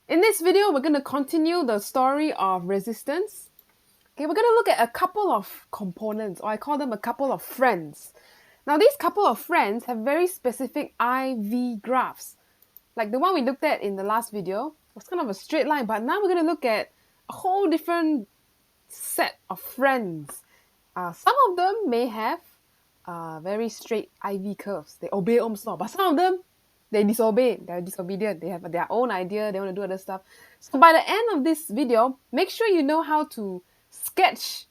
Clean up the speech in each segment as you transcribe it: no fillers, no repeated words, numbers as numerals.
In this video, we're going to continue the story of resistance. Okay, we're going to look at a couple of components, or I call them a couple of friends. Now, these couple of friends have very specific IV graphs. Like the one we looked at in the last video was kind of a straight line, but now we're going to look at a whole different set of friends. Some of them may have very straight IV curves. They obey Ohm's law, but some of them they disobey. They're disobedient. They have their own idea. They want to do other stuff. So by the end of this video, make sure you know how to sketch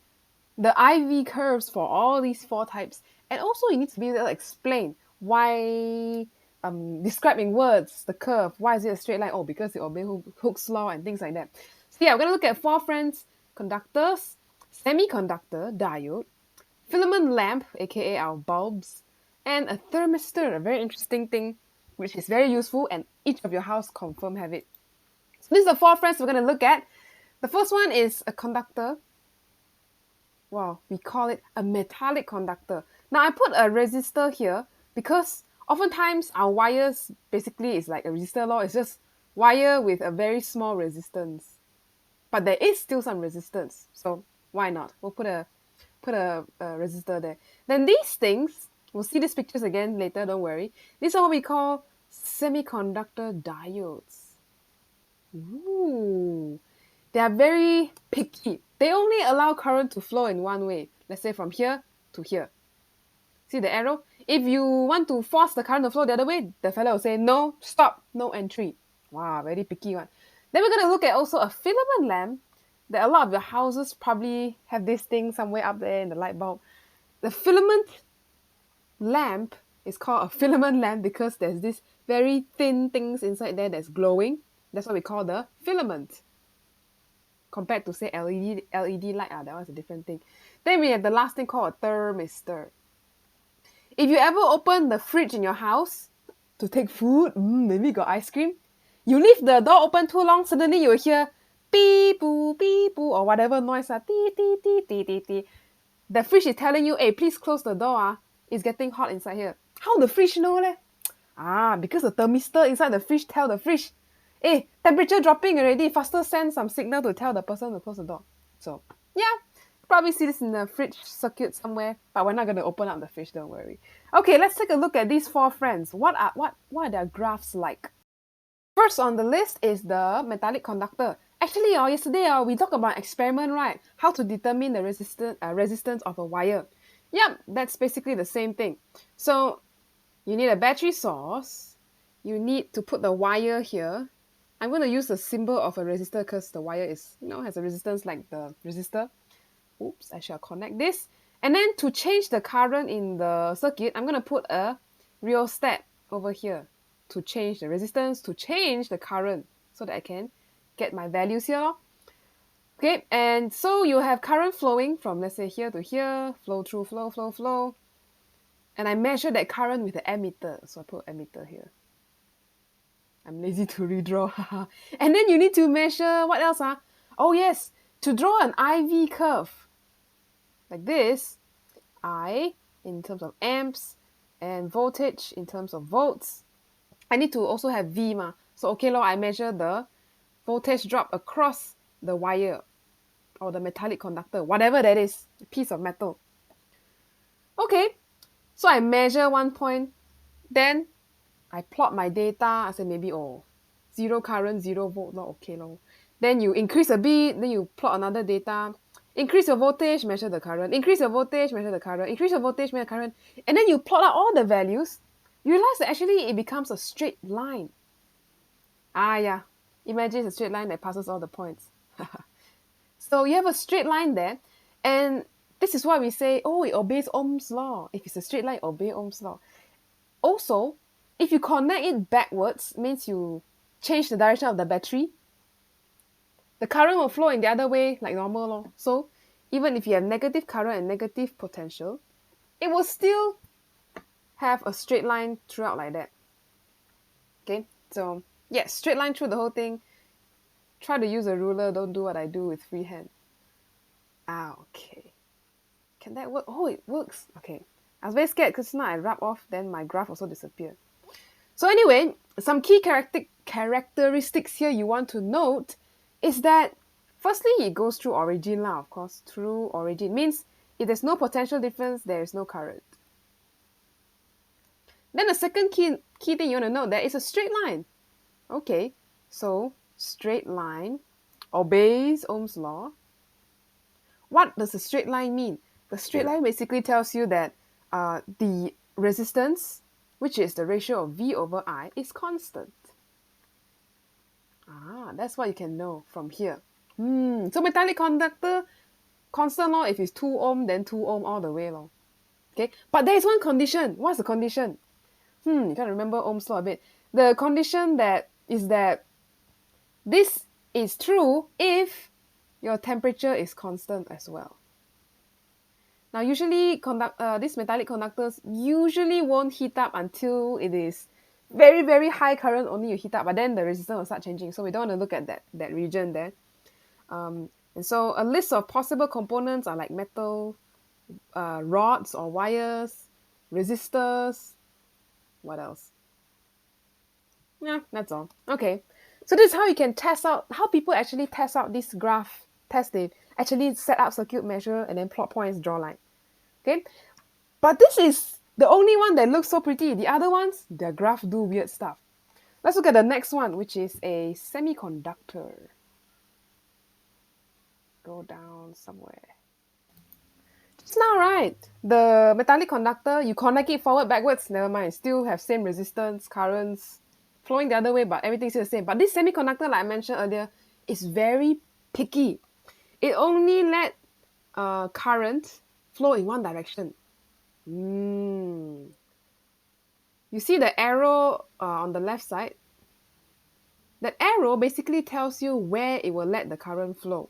the IV curves for all these four types. And also you need to be able to explain why, describing words, the curve. Why is it a straight line? Oh, because they obey Hooke's law and things like that. So yeah, we're going to look at four friends: conductors, semiconductor diode, filament lamp, aka our bulbs, and a thermistor, a very interesting thing, which is very useful, and each of your house confirm have it. So these are the four friends we're going to look at. The first one is a conductor. Well, we call it a metallic conductor. Now I put a resistor here because oftentimes our wires basically is like a resistor law. It's just wire with a very small resistance. But there is still some resistance. So why not? We'll put a resistor there. Then these things, we'll see these pictures again later, don't worry. These are what we call semiconductor diodes. Ooh, they are very picky. They only allow current to flow in one way. Let's say from here to here. See the arrow? If you want to force the current to flow the other way, the fellow will say no, stop, no entry. Wow, very picky one. Then we're going to look at also a filament lamp that a lot of your houses probably have this thing somewhere up there in the light bulb. The filament lamp is called a filament lamp because there's this very thin things inside there that's glowing. That's what we call the filament. Compared to say LED light, that one's a different thing. Then we have the last thing called a thermistor. If you ever open the fridge in your house to take food, maybe you got ice cream, you leave the door open too long, suddenly you will hear beep boo, or whatever noise, tee, tee, tee, tee, tee, tee. The fridge is telling you, hey, please close the door, it's getting hot inside here. How the fridge know leh? Because the thermistor inside the fridge tell the fridge, hey, temperature dropping already, faster send some signal to tell the person to close the door. So, yeah, probably see this in the fridge circuit somewhere, but we're not going to open up the fridge, don't worry. Okay, let's take a look at these four friends. What are their graphs like? First on the list is the metallic conductor. Actually, yesterday we talked about experiment, right? How to determine the resistance of a wire. Yep, that's basically the same thing. So you need a battery source. You need to put the wire here. I'm going to use the symbol of a resistor because the wire is, has a resistance like the resistor. Oops, I shall connect this. And then to change the current in the circuit, I'm going to put a rheostat over here to change the resistance, to change the current so that I can get my values here. Okay, and so you have current flowing from, let's say, here to here, flow through, flow. And I measure that current with the ammeter. So I put ammeter here. I'm lazy to redraw. And then you need to measure, what else? Oh yes, to draw an IV curve like this, I in terms of amps and voltage in terms of volts, I need to also have V ma. So okay, I measure the voltage drop across the wire or the metallic conductor, whatever that is, a piece of metal. Okay, so I measure one point, then I plot my data. I say maybe, zero current, 0 volt, okay. Then you increase a bit, then you plot another data. Increase your voltage, measure the current. Increase your voltage, measure the current. Increase your voltage, measure the current. And then you plot out all the values. You realize that actually it becomes a straight line. Yeah. Imagine it's a straight line that passes all the points. So you have a straight line there. And this is why we say, it obeys Ohm's law. If it's a straight line, obey Ohm's law. Also, if you connect it backwards, means you change the direction of the battery, the current will flow in the other way like normal. So even if you have negative current and negative potential, it will still have a straight line throughout like that. Okay, so yeah, straight line through the whole thing. Try to use a ruler, don't do what I do with free hand. Okay. Can that work? Oh, it works. Okay. I was very scared because now I rub off, then my graph also disappeared. So anyway, some key characteristics here you want to note is that firstly, it goes through origin lah, of course. Through origin means if there's no potential difference, there is no current. Then the second key thing you want to know, that is a straight line. Okay, so straight line obeys Ohm's law. What does a straight line mean? The straight line basically tells you that the resistance, which is the ratio of V over I, is constant. That's what you can know from here. So metallic conductor, constant law, if it's 2 ohm, then 2 ohm all the way long. Okay, but there is one condition. What's the condition? You gotta remember Ohm's law a bit. The condition that is that this is true if your temperature is constant as well. Now, usually these metallic conductors usually won't heat up until it is very, very high current, only you heat up, but then the resistance will start changing. So we don't want to look at that region there. And so a list of possible components are like metal, rods or wires, resistors. What else? Yeah, that's all. Okay. So this is how you can test out, how people actually test out this graph test. They actually set up circuit, measure, and then plot points, draw line. Okay. But this is the only one that looks so pretty. The other ones, their graph do weird stuff. Let's look at the next one, which is a semiconductor. Go down somewhere. Just now, right? The metallic conductor, you connect it forward, backwards, never mind. Still have same resistance, currents, flowing the other way, but everything's still the same. But this semiconductor, like I mentioned earlier, is very picky. It only let current flow in one direction. You see the arrow on the left side? That arrow basically tells you where it will let the current flow.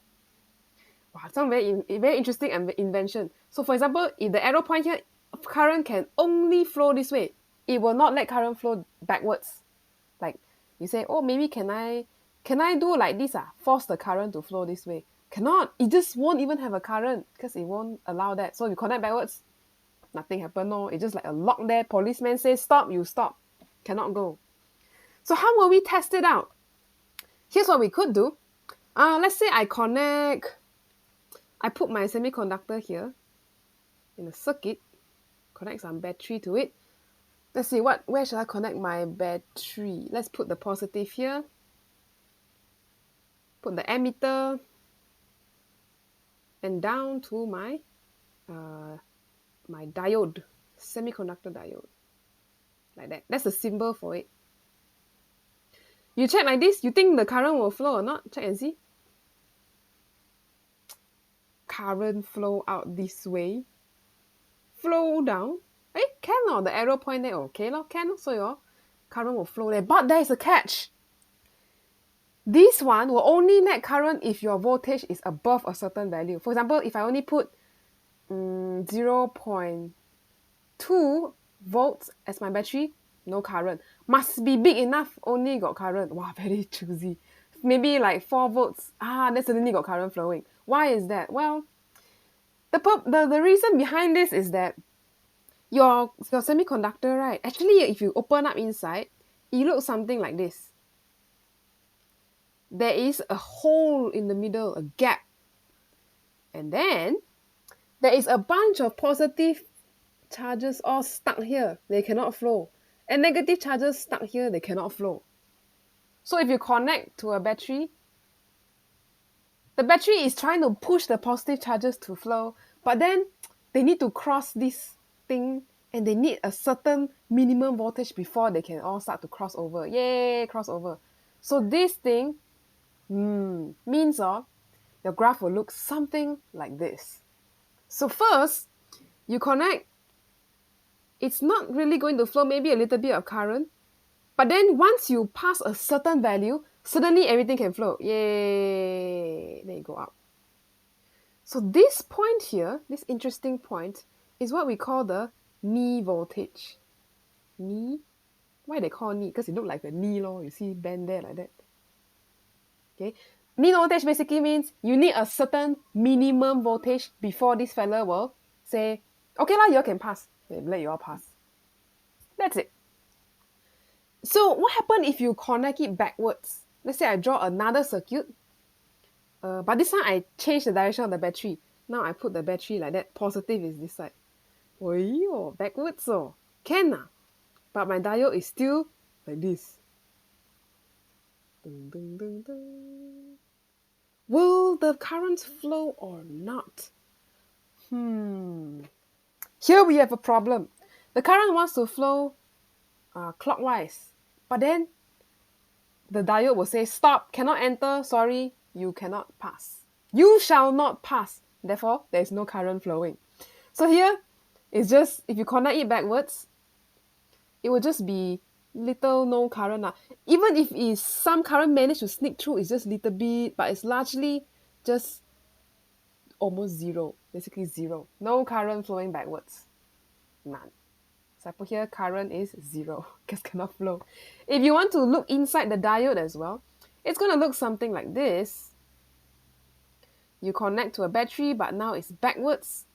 Wow, some very interesting invention. So for example, if the arrow point here, current can only flow this way. It will not let current flow backwards. Like you say, oh, maybe can I do like this? Force the current to flow this way. Cannot. It just won't even have a current because it won't allow that. So if you connect backwards, nothing happen. No, it's just like a lock there. Policeman says stop, you stop. Cannot go. So how will we test it out? Here's what we could do. Let's say I put my semiconductor here in a circuit, connect some battery to it. Let's see, where should I connect my battery? Let's put the positive here. Put the ammeter and down to my diode, semiconductor diode. Like that. That's the symbol for it. You check like this, you think the current will flow or not? Check and see. Current flow out this way. Flow down. Can or the arrow point there, okay can, so your current will flow there. But there is a catch. This one will only let current if your voltage is above a certain value. For example, if I only put 0.2 volts as my battery, no current. Must be big enough, only got current. Wow, very choosy. Maybe like 4 volts. Then suddenly got current flowing. Why is that? Well, the reason behind this is that your semiconductor, right? Actually, if you open up inside, it looks something like this. There is a hole in the middle, a gap. And then there is a bunch of positive charges all stuck here. They cannot flow. And negative charges stuck here, they cannot flow. So if you connect to a battery, the battery is trying to push the positive charges to flow, but then they need to cross this thing and they need a certain minimum voltage before they can all start to cross over. Yay, crossover. So this thing means your graph will look something like this. So first, you connect. It's not really going to flow, maybe a little bit of current. But then once you pass a certain value, suddenly everything can flow. Yay! Then you go up. So this point here, this interesting point, is what we call the knee voltage. Knee? Why they call knee? Because it looks like a knee, you see bend there like that. Okay. Knee voltage basically means you need a certain minimum voltage before this fella will say, okay lah, you all can pass. They let you all pass. That's it. So what happens if you connect it backwards? Let's say I draw another circuit, but this time I change the direction of the battery. Now I put the battery like that. Positive is this side. Oh, backwards so. Can ah. But my diode is still like this. Dun, dun, dun, dun. Will the current flow or not? Here we have a problem. The current wants to flow clockwise, but then the diode will say, stop, cannot enter, sorry, you cannot pass. You shall not pass. Therefore, there is no current flowing. So here, it's just, if you connect it backwards, it will just be little no current. Even if it's some current managed to sneak through, it's just little bit, but it's largely just almost zero, basically zero. No current flowing backwards. None. So I put here current is zero because cannot flow. If you want to look inside the diode as well, it's going to look something like this. You connect to a battery, but now it's backwards.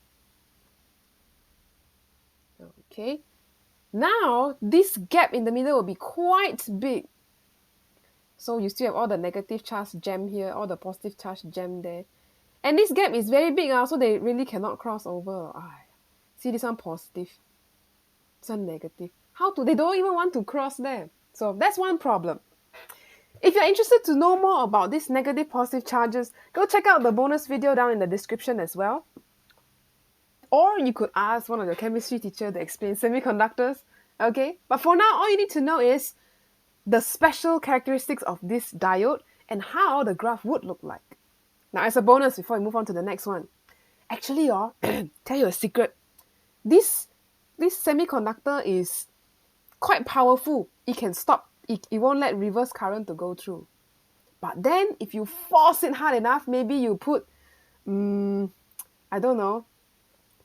Okay. Now, this gap in the middle will be quite big. So you still have all the negative charge jammed here, all the positive charge jammed there. And this gap is very big, so they really cannot cross over. See, this one positive, this one negative. How to? They don't even want to cross there. So that's one problem. If you're interested to know more about these negative positive charges, go check out the bonus video down in the description as well. Or you could ask one of your chemistry teacher to explain semiconductors. Okay, but for now, all you need to know is the special characteristics of this diode and how the graph would look like. Now, as a bonus, before we move on to the next one, actually, tell you a secret. This semiconductor is quite powerful. It can stop. It won't let reverse current to go through. But then, if you force it hard enough, maybe you put, I don't know,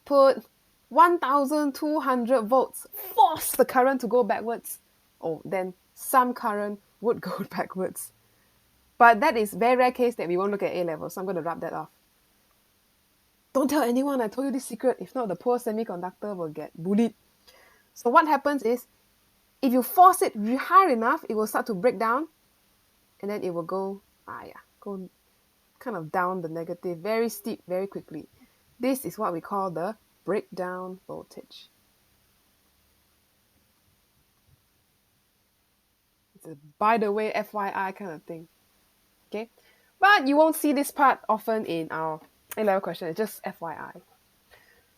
put 1,200 volts, force the current to go backwards. Oh, then some current would go backwards. But that is very rare case that we won't look at A level, so I'm going to rub that off. Don't tell anyone I told you this secret. If not, the poor semiconductor will get bullied. So what happens is, if you force it hard enough, it will start to break down, and then it will go kind of down the negative, very steep, very quickly. This is what we call the breakdown voltage. It's a by the way, FYI kind of thing. Okay, but you won't see this part often in our A-level question. It's just FYI.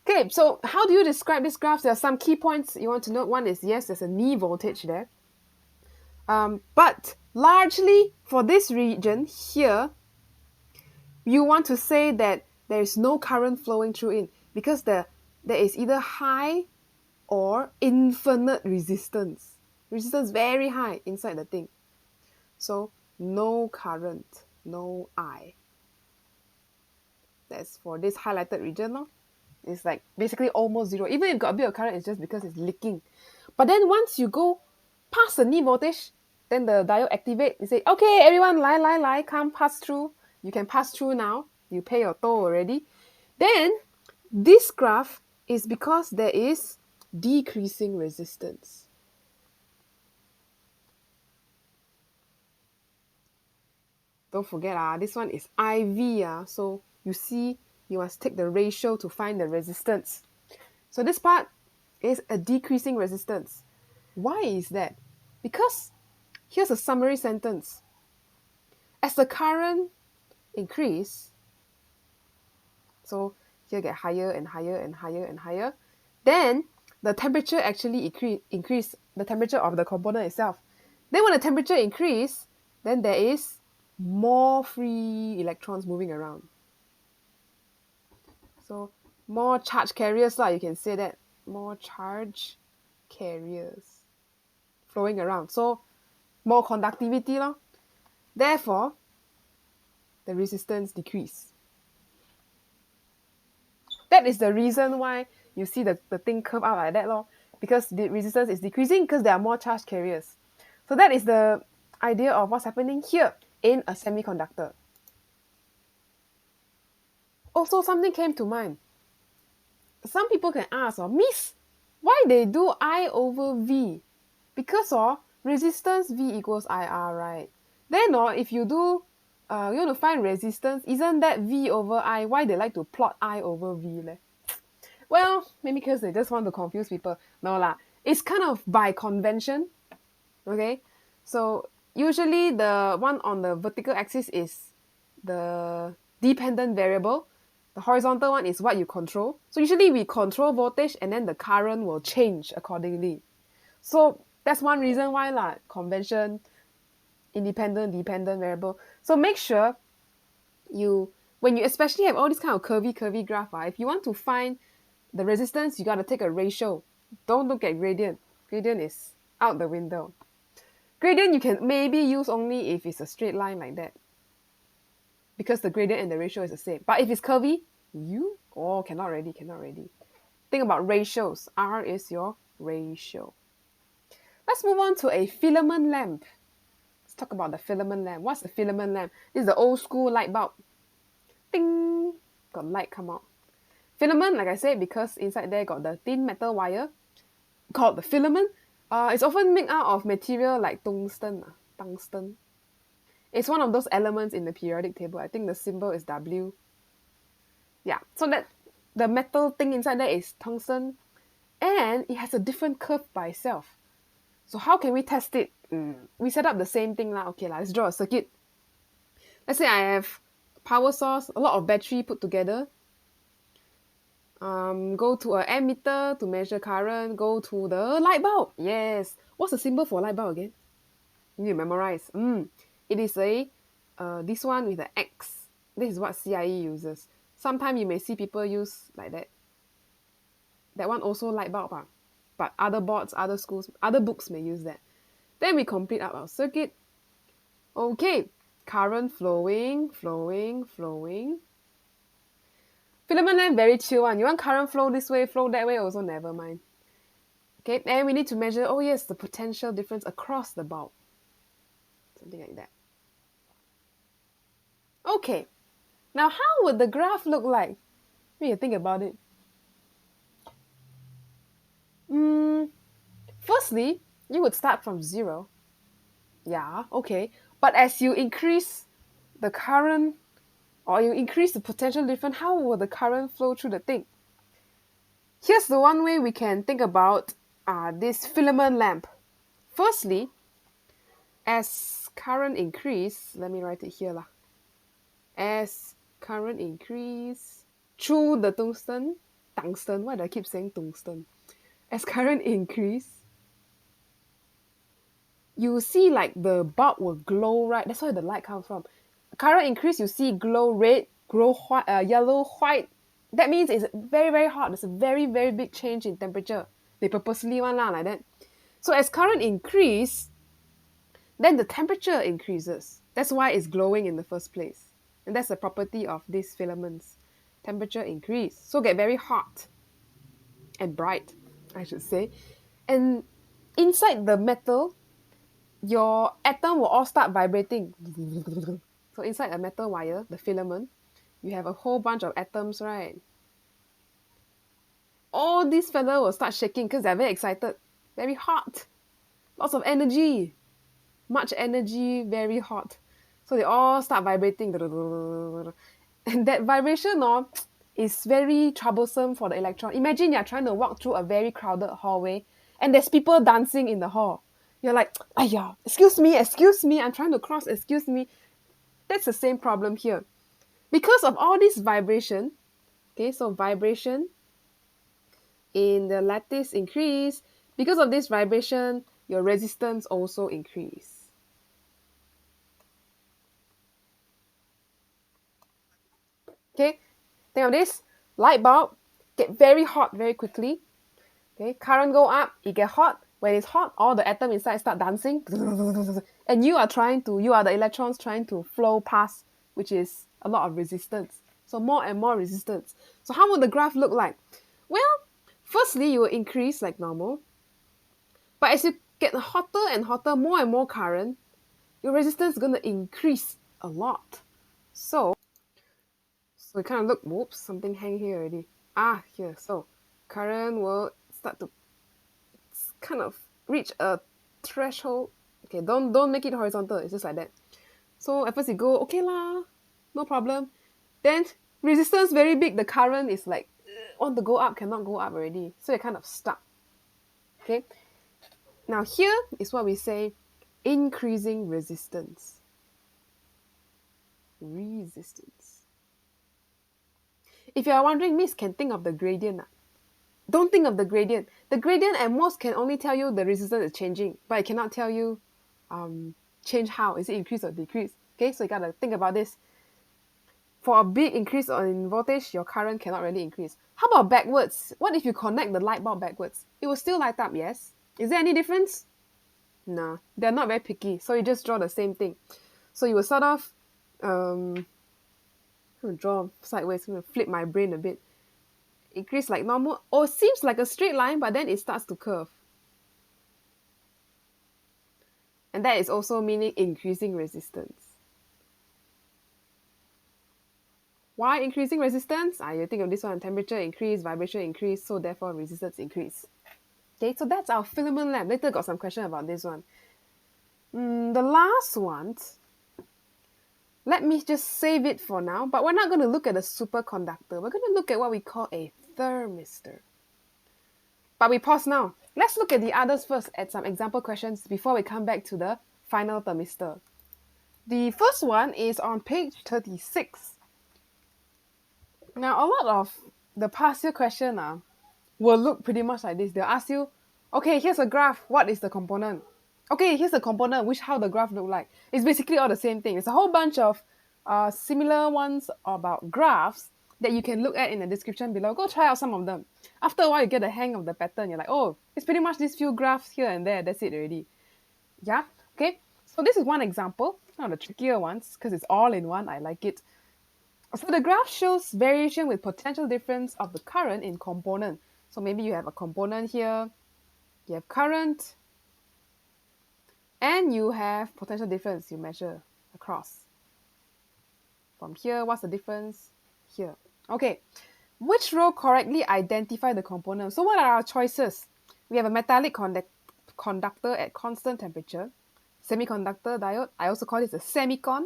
Okay, so how do you describe this graph? There are some key points you want to note. One is, yes, there's a knee voltage there. But largely for this region here, you want to say that there is no current flowing through it because there is either high or infinite resistance. Resistance very high inside the thing. So no current, no I. That's for this highlighted region. It's like basically almost zero. Even if you've got a bit of current, it's just because it's leaking. But then once you go past the knee voltage, then the diode activate. You say, okay, everyone, lie, come pass through. You can pass through now. You pay your toll already. Then this graph is because there is decreasing resistance. Don't forget, this one is IV. So you see, you must take the ratio to find the resistance. So this part is a decreasing resistance. Why is that? Because here's a summary sentence. As the current increase, so here get higher and higher and higher and higher, then the temperature actually increase the temperature of the component itself. Then when the temperature increase, then there is more free electrons moving around. So more charge carriers, you can say that. More charge carriers flowing around. So more conductivity. Therefore, the resistance decrease. That is the reason why you see the thing curve out like that. Because the resistance is decreasing because there are more charge carriers. So that is the idea of what's happening here in a semiconductor. Also, something came to mind. Some people can ask, Miss, why they do I over V? Because resistance V equals IR, right? Then if you do, you want to find resistance, isn't that V over I? Why they like to plot I over V leh? Well, maybe because they just want to confuse people. No lah, it's kind of by convention, okay? So usually the one on the vertical axis is the dependent variable. The horizontal one is what you control. So usually we control voltage and then the current will change accordingly. So that's one reason why lah, convention, independent, dependent variable. So make sure when you especially have all this kind of curvy graph, if you want to find the resistance, you got to take a ratio. Don't look at gradient. Gradient is out the window. Gradient you can maybe use only if it's a straight line like that, because the gradient and the ratio is the same. But if it's curvy, cannot already. Think about ratios. R is your ratio. Let's move on to a filament lamp. Let's talk about the filament lamp. What's a filament lamp? This is the old school light bulb. Ding! Got light come out. Filament, like I said, because inside there got the thin metal wire called the filament. It's often made out of material like tungsten. Tungsten. It's one of those elements in the periodic table. I think the symbol is W. Yeah, so that the metal thing inside there is tungsten, and it has a different curve by itself. So how can we test it? We set up the same thing lah. Okay, let's draw a circuit. Let's say I have power source, a lot of battery put together. Go to a ammeter to measure current. Go to the light bulb. Yes. What's the symbol for light bulb again? You need to memorize. It is this one with the X. This is what CIE uses. Sometimes you may see people use like that. That one also light bulb. But other boards, other schools, other books may use that. Then we complete up our circuit. Okay. Current flowing. Filament lamp very chill one. You want current flow this way, flow that way, also never mind. Okay, and we need to measure, the potential difference across the bulb. Something like that. Okay, now how would the graph look like? When you think about it. Firstly, you would start from 0. Yeah, okay. But as you increase the current, or you increase the potential difference, how will the current flow through the thing? Here's the one way we can think about this filament lamp. Firstly, as current increase, let me write it here lah. As current increase through the tungsten, why do I keep saying tungsten? As current increase, you see like the bulb will glow, right? That's where the light comes from. Current increase, you see glow red, glow white, yellow, white. That means it's very hot. There's a very big change in temperature. They purposely want like that. So as current increase, then the temperature increases. That's why it's glowing in the first place. And that's the property of these filaments. Temperature increase. So get very hot and bright, I should say. And inside the metal, your atom will all start vibrating. So inside a metal wire, the filament, you have a whole bunch of atoms, right? All these fellas will start shaking because they're very excited. Very hot. Lots of energy. Much energy, very hot. So they all start vibrating. And that vibration is very troublesome for the electron. Imagine you're trying to walk through a very crowded hallway and there's people dancing in the hall. You're like, "Ayya, excuse me, I'm trying to cross, excuse me." That's the same problem here. Because of all this vibration, okay, so vibration in the lattice increase. Because of this vibration, your resistance also increase. Okay, think of this. Light bulb get very hot very quickly. Okay, current go up, it get hot. When it's hot, all the atoms inside start dancing. And you are the electrons trying to flow past, which is a lot of resistance. So more and more resistance. So how would the graph look like? Well, firstly, you will increase like normal. But as you get hotter and hotter, more and more current, your resistance is going to increase a lot. So it kind of look, whoops, something hang here already. Here. So current will start to kind of reach a threshold. Okay, don't make it horizontal. It's just like that. So at first you go, okay lah, no problem. Then resistance very big. The current is like, want to go up, cannot go up already. So you're kind of stuck. Okay. Now here is what we say, increasing resistance. Resistance. If you are wondering, Miss can think of the gradient. Don't think of the gradient. The gradient at most can only tell you the resistance is changing, but it cannot tell you change how. Is it increase or decrease? Okay, so you gotta think about this. For a big increase in voltage, your current cannot really increase. How about backwards? What if you connect the light bulb backwards? It will still light up, yes? Is there any difference? No, they're not very picky, so you just draw the same thing. So you will sort of I'm gonna draw sideways, I'm gonna flip my brain a bit. Increase like normal, or seems like a straight line, but then it starts to curve. And that is also meaning increasing resistance. Why increasing resistance? You think of this one, temperature increase, vibration increase, so therefore resistance increase. Okay, so that's our filament lamp. Later got some question about this one. The last one, let me just save it for now, but we're not going to look at a superconductor. We're going to look at what we call a thermistor. But we pause now. Let's look at the others first, at some example questions before we come back to the final thermistor. The first one is on page 36. Now, a lot of the past year question will look pretty much like this. They'll ask you, okay, here's a graph. What is the component? Okay, here's the component. How the graph look like. It's basically all the same thing. It's a whole bunch of similar ones about graphs that you can look at in the description below. Go try out some of them. After a while, you get the hang of the pattern. You're like, oh, it's pretty much these few graphs here and there. That's it already. Yeah, okay. So this is one example. One of the trickier ones because it's all in one. I like it. So the graph shows variation with potential difference of the current in component. So maybe you have a component here, you have current, and you have potential difference you measure across. From here, what's the difference? Here. Okay, which row correctly identify the component? So what are our choices? We have a metallic conductor at constant temperature, semiconductor diode, I also call this a semicon,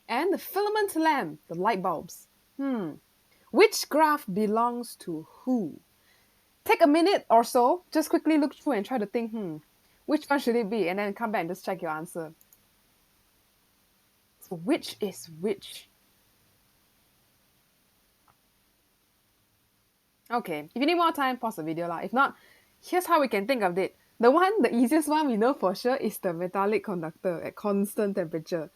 and the filament lamp, the light bulbs. Which graph belongs to who? Take a minute or so, just quickly look through and try to think, which one should it be? And then come back and just check your answer. So which is which? Okay, if you need more time, pause the video lah. If not, here's how we can think of it. The easiest one we know for sure is the metallic conductor at constant temperature.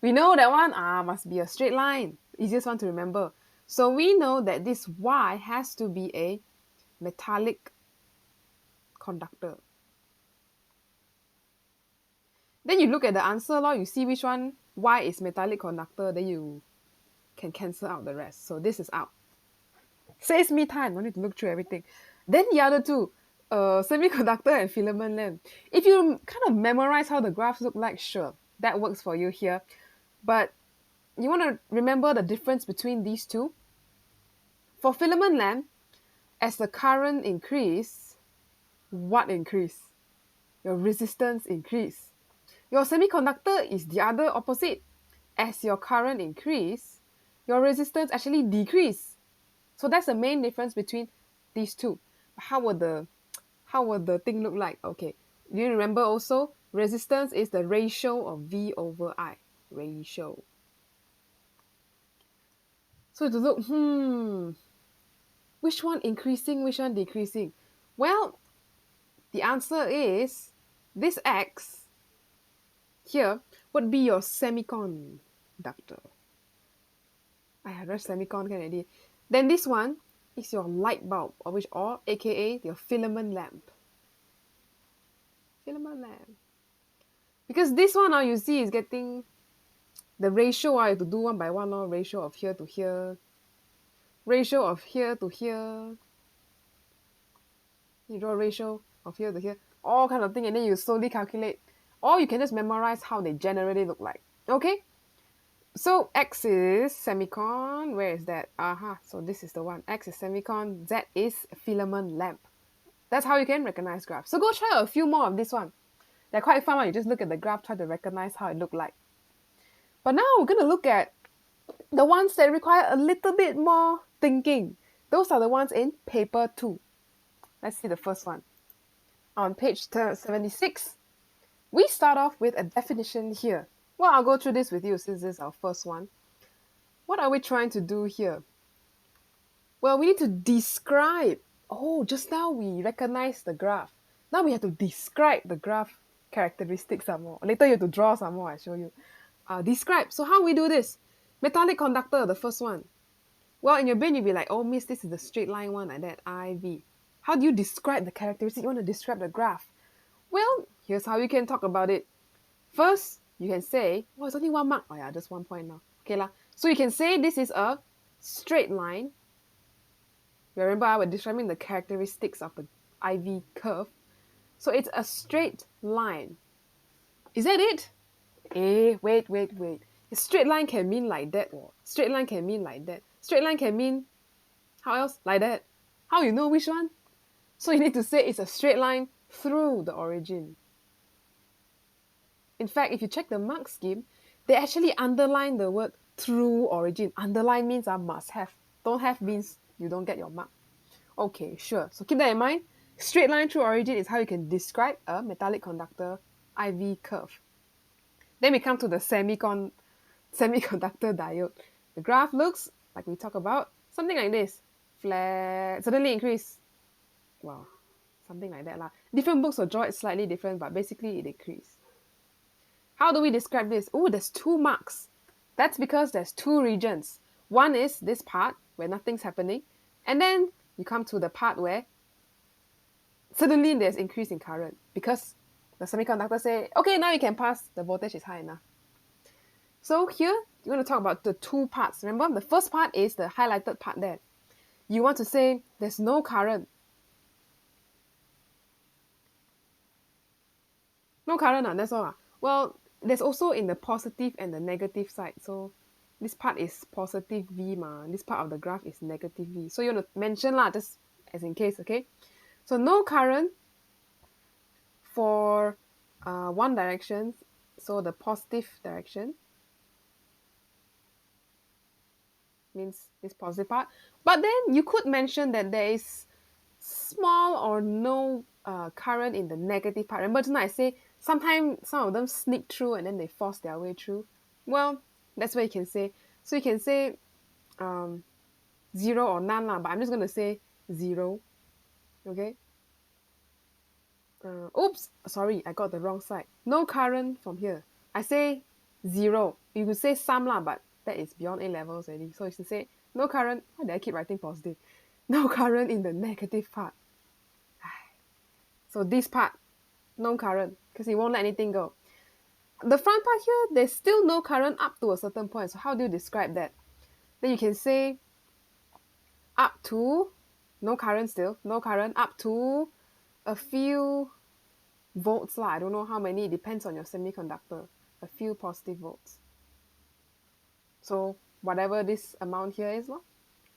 We know that one must be a straight line. Easiest one to remember. So we know that this Y has to be a metallic conductor. Then you look at the answer, you see which one Y is metallic conductor, then you can cancel out the rest. So this is out. Saves me time, no need to look through everything. Then the other two, semiconductor and filament lamp. If you kind of memorize how the graphs look like, sure, that works for you here. But you want to remember the difference between these two. For filament lamp, as the current increase, what increase? Your resistance increase. Your semiconductor is the other opposite. As your current increase, your resistance actually decrease. So that's the main difference between these two. How would the thing look like? Okay, do you remember also? Resistance is the ratio of V over I. Ratio. So to look, which one increasing, which one decreasing? Well, the answer is this X here would be your semiconductor. I have read semicon already. Then this one is your light bulb, or aka your filament lamp. Filament lamp. Because this one now you see is getting the ratio, you have to do one by one, ratio of here to here, ratio of here to here. You draw a ratio of here to here, all kind of thing, and then you slowly calculate. Or you can just memorize how they generally look like. Okay? So X is semicon. Where is that? So this is the one. X is semicon. Z is filament lamp. That's how you can recognize graphs. So go try a few more of this one. They're quite fun. You just look at the graph, try to recognize how it looked like. But now we're going to look at the ones that require a little bit more thinking. Those are the ones in paper 2. Let's see the first one. On page 76, we start off with a definition here. Well, I'll go through this with you since this is our first one. What are we trying to do here? Well, we need to describe. Oh, just now we recognize the graph. Now we have to describe the graph characteristics some more. Later you have to draw some more, I show you. Describe. So how we do this? Metallic conductor, the first one. Well, in your brain, you'll be like, oh, miss, this is the straight line one like that, IV. How do you describe the characteristic? You want to describe the graph. Well, here's how you can talk about it. First, you can say, oh, it's only 1 mark. Oh yeah, just 1 point now. Okay lah. So you can say this is a straight line. Remember, I was describing the characteristics of the IV curve. So it's a straight line. Is that it? Wait. A straight line can mean like that. Or straight line can mean like that. Straight line can mean, how else? Like that. How you know which one? So you need to say it's a straight line through the origin. In fact, if you check the mark scheme, they actually underline the word through origin. Underline means must have. Don't have means you don't get your mark. Okay, sure. So keep that in mind. Straight line through origin is how you can describe a metallic conductor IV curve. Then we come to the semiconductor diode. The graph looks like we talk about something like this. Flat, suddenly increase. Wow, something like that lah. Different books will draw it slightly different, but basically it decrease. How do we describe this? Oh, there's 2 marks. That's because there's 2 regions. One is this part where nothing's happening, and then you come to the part where suddenly there's increase in current because the semiconductor say, okay, now you can pass, the voltage is high enough. So here, you want to talk about the 2 parts. Remember, the first part is the highlighted part there. You want to say there's no current. No current, that's all. Well, there's also in the positive and the negative side. So this part is positive V this part of the graph is negative V. So you want to mention just as in case, okay? So no current for one direction, so the positive direction means this positive part. But then you could mention that there is small or no current in the negative part. Remember just now I say sometimes some of them sneak through and then they force their way through. Well, that's what you can say. So you can say 0 or none but I'm just going to say 0. Okay. Oops, sorry, I got the wrong side. No current from here. I say 0. You could say some but that is beyond A levels already. So you should say no current. Why did I keep writing positive? No current in the negative part. So this part, no current, because it won't let anything go. The front part here, there's still no current up to a certain point. So how do you describe that? Then you can say up to, no current still, no current, up to a few volts I don't know how many, it depends on your semiconductor. A few positive volts. So whatever this amount here is,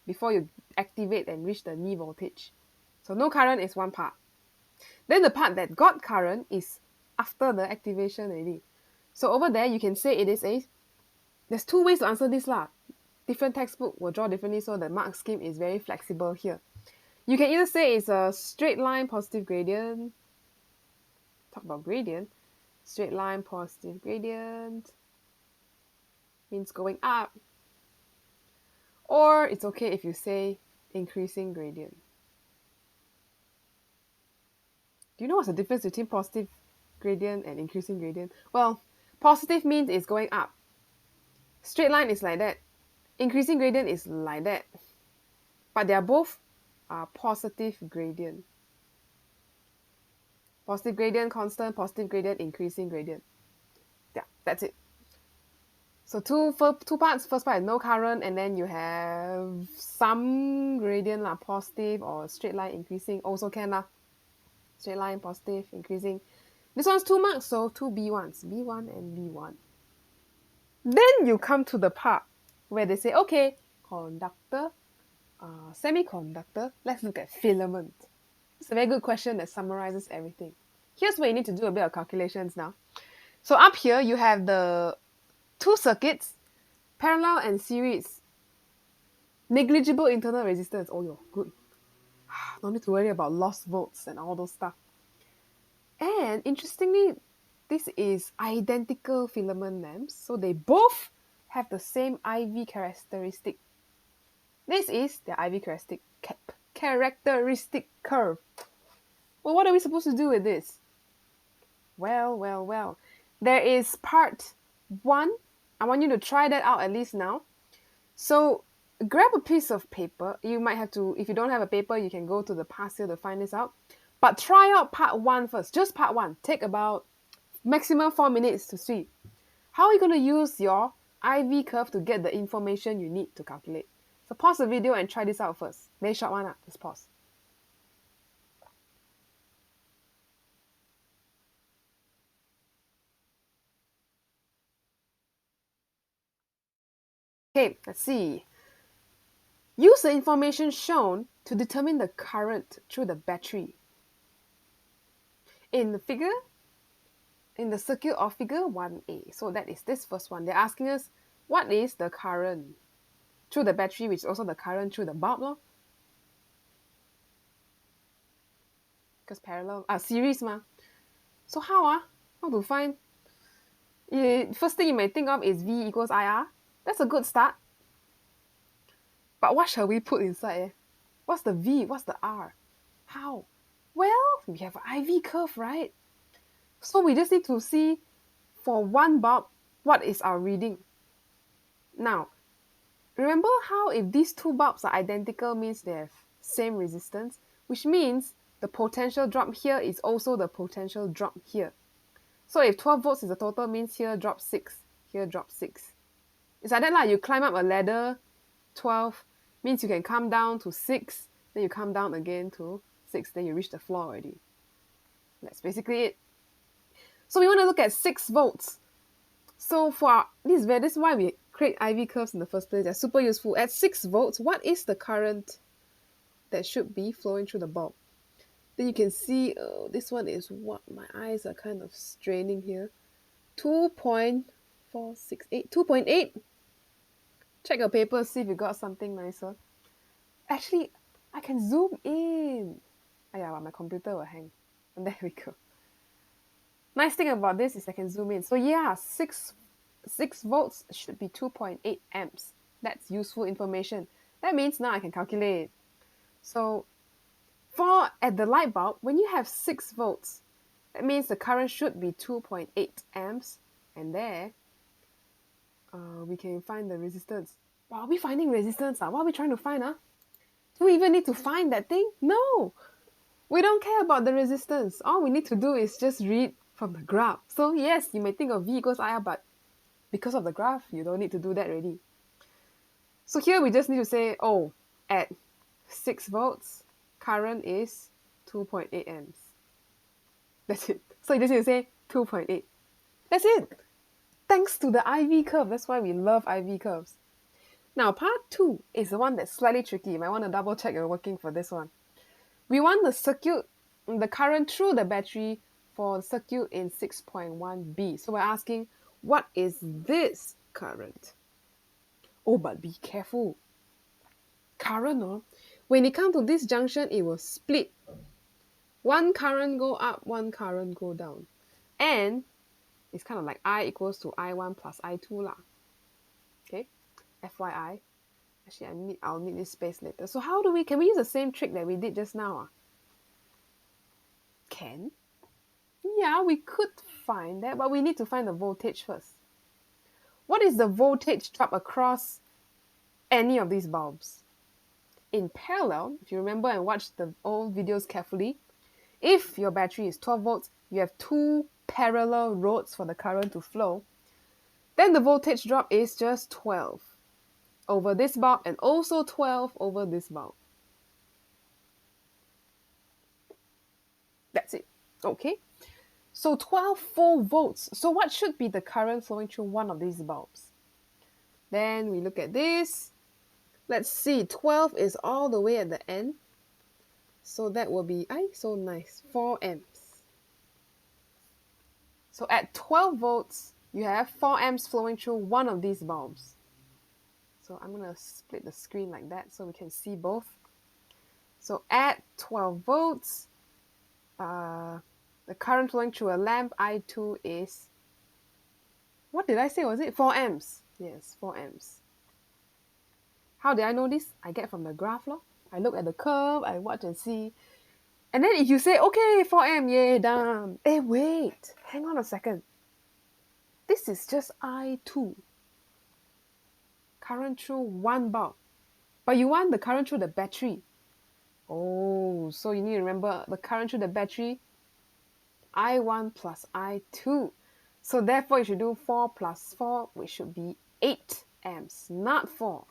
before you activate and reach the knee voltage. So no current is one part. Then the part that got current is after the activation already. So over there, you can say it is there's 2 ways to answer this Different textbook will draw differently, so the mark scheme is very flexible here. You can either say it's a straight line positive gradient. Talk about gradient. Straight line positive gradient means going up. Or it's okay if you say increasing gradient. Do you know what's the difference between positive gradient and increasing gradient? Well, positive means it's going up. Straight line is like that. Increasing gradient is like that. But they are both positive gradient. Positive gradient, constant, positive gradient, increasing gradient. Yeah, that's it. So two parts. First part is no current, and then you have some gradient positive or straight line increasing also can straight line positive increasing. This one's 2 marks, so 2 B1s, B1 and B1. Then you come to the part where they say, okay, conductor, semiconductor, let's look at filament. It's a very good question that summarizes everything. here's where you need to do a bit of calculations now. So up here, you have the two circuits, parallel and series. Negligible internal resistance. Oh, yo, good. No need to worry about lost volts and all those stuff. And interestingly, this is identical filament lamps, so they both have the same IV characteristic. This is their IV characteristic curve. Well, what are we supposed to do with this? Well. There is part 1. I want you to try that out at least now. So grab a piece of paper. You might have to, if you don't have a paper, you can go to the past here to find this out. But try out part 1 first, just part 1. Take about maximum 4 minutes to see. How are you going to use your IV curve to get the information you need to calculate? So pause the video and try this out first. Very short one, just pause. Okay, let's see. Use the information shown to determine the current through the battery. In the figure, in the circuit of figure 1a, so that is this first one. They're asking us, what is the current through the battery, which is also the current through the bulb, because parallel, series ma. So how to find? First thing you may think of is V equals IR. That's a good start. But what shall we put inside? What's the V? What's the R? How? Well, we have an IV curve, right? So we just need to see for one bulb, what is our reading? Now, remember how if these two bulbs are identical means they have same resistance, which means the potential drop here is also the potential drop here. So if 12 volts is the total, means here drop 6, here drop 6. It's like that lah. You climb up a ladder, 12 means you can come down to 6, then you come down again to 6, then you reach the floor already. That's basically it. So we want to look at 6 volts. So for this is why we create IV curves in the first place. They're super useful. At 6 volts, what is the current that should be flowing through the bulb? Then you can see, this one is what my eyes are kind of straining here. 2.468, 2.8. Check your paper, see if you got something nicer. Actually, I can zoom in. But my computer will hang. And there we go. Nice thing about this is I can zoom in. So yeah, 6 volts should be 2.8 amps. That's useful information. That means now I can calculate. So at the light bulb, when you have 6 volts, that means the current should be 2.8 amps. And there, we can find the resistance. Wow, are we finding resistance? What are we trying to find? Do we even need to find that thing? No! We don't care about the resistance. All we need to do is just read from the graph. So yes, you may think of V equals IR, but because of the graph, you don't need to do that already. So here we just need to say, at 6 volts, current is 2.8 amps. That's it. So you just need to say 2.8. That's it. Thanks to the IV curve. That's why we love IV curves. Now, part 2 is the one that's slightly tricky. You might want to double check you're working for this one. We want the current through the battery for the circuit in 6.1b. So we're asking, what is this current? But be careful. Current, when it comes to this junction, it will split. One current go up, one current go down. And it's kind of like I equals to I1 plus I2 lah. Okay, FYI. Actually, I'll need this space later. So can we use the same trick that we did just now? Can? Yeah, we could find that, but we need to find the voltage first. What is the voltage drop across any of these bulbs? In parallel, if you remember and watch the old videos carefully, if your battery is 12 volts, you have 2 parallel roads for the current to flow, then the voltage drop is just 12 over this bulb and also 12 over this bulb. That's it. Okay. So 12 full volts. So what should be the current flowing through one of these bulbs? Then we look at this. Let's see. 12 is all the way at the end. So that will be, so nice, 4 amps. So at 12 volts, you have 4 amps flowing through one of these bulbs. So I'm going to split the screen like that so we can see both. So at 12 volts, the current flowing through a lamp I2 is, what did I say? Was it 4 amps? Yes, 4 amps. How did I know this? I get from the graph lor. I look at the curve, I watch and see. And then if you say, okay, 4 amp, yay, done. Hey, wait, hang on a second. This is just I2. Current through one bulb. But you want the current through the battery. Oh, so you need to remember the current through the battery, I1 plus I2. So therefore, you should do 4 plus 4, which should be 8 amps, not 4.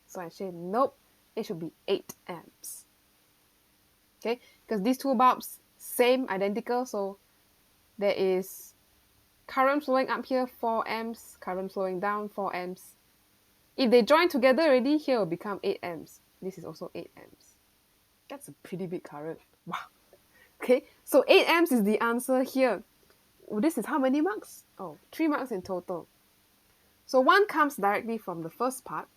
So I say, nope, it should be 8 amps. Okay, because these two bulbs, same, identical, so there is current flowing up here, 4 amps, current flowing down, 4 amps. If they join together already, here will become 8 amps. This is also 8 amps. That's a pretty big current. Wow. Okay, so 8 amps is the answer here. Well, this is how many marks? Oh, 3 marks in total. So one comes directly from the first part.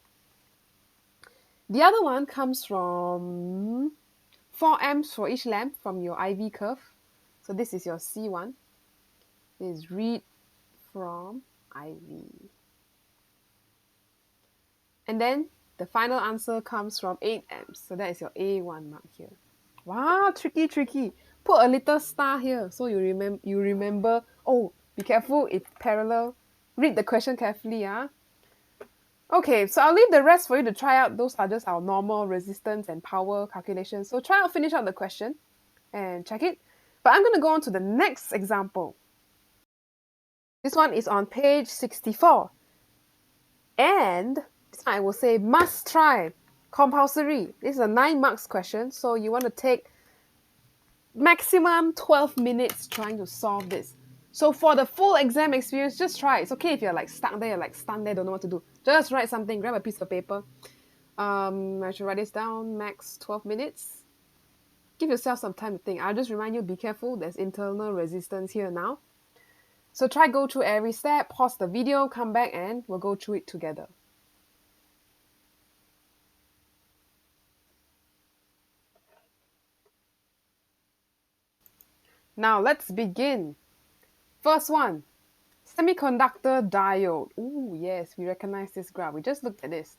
The other one comes from 4 amps for each lamp from your IV curve. So this is your C1. This is read from IV. And then the final answer comes from 8 amps. So that is your A1 mark here. Wow, tricky, tricky. Put a little star here so you remember. Oh, be careful, it's parallel. Read the question carefully, yeah. Okay, so I'll leave the rest for you to try out. Those are just our normal resistance and power calculations. So try out, finish out the question and check it. But I'm going to go on to the next example. This one is on page 64. And this one I will say must try, compulsory. This is a 9 marks question. So you want to take maximum 12 minutes trying to solve this. So for the full exam experience, just try. It's okay if you're like stuck there, you're like stunned there, don't know what to do. Just write something, grab a piece of paper. I should write this down, max 12 minutes. Give yourself some time to think. I'll just remind you, be careful, there's internal resistance here now. So try go through every step, pause the video, come back and we'll go through it together. Now let's begin. First one, semiconductor diode. Ooh, yes, we recognize this graph. We just looked at this.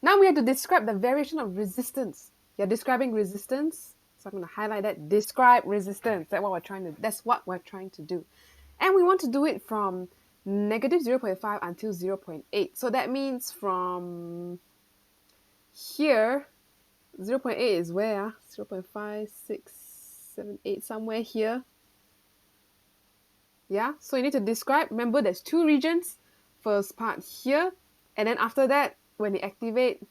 Now we have to describe the variation of resistance. You're describing resistance, so I'm going to highlight that. Describe resistance. That's what we're trying to do. And we want to do it from negative 0.5 until 0.8. So that means from here, 0.8 is where? 0.5, 6, 7, 8, somewhere here. Yeah, so you need to describe. Remember, there's 2 regions. First part here, and then after that, when you activate,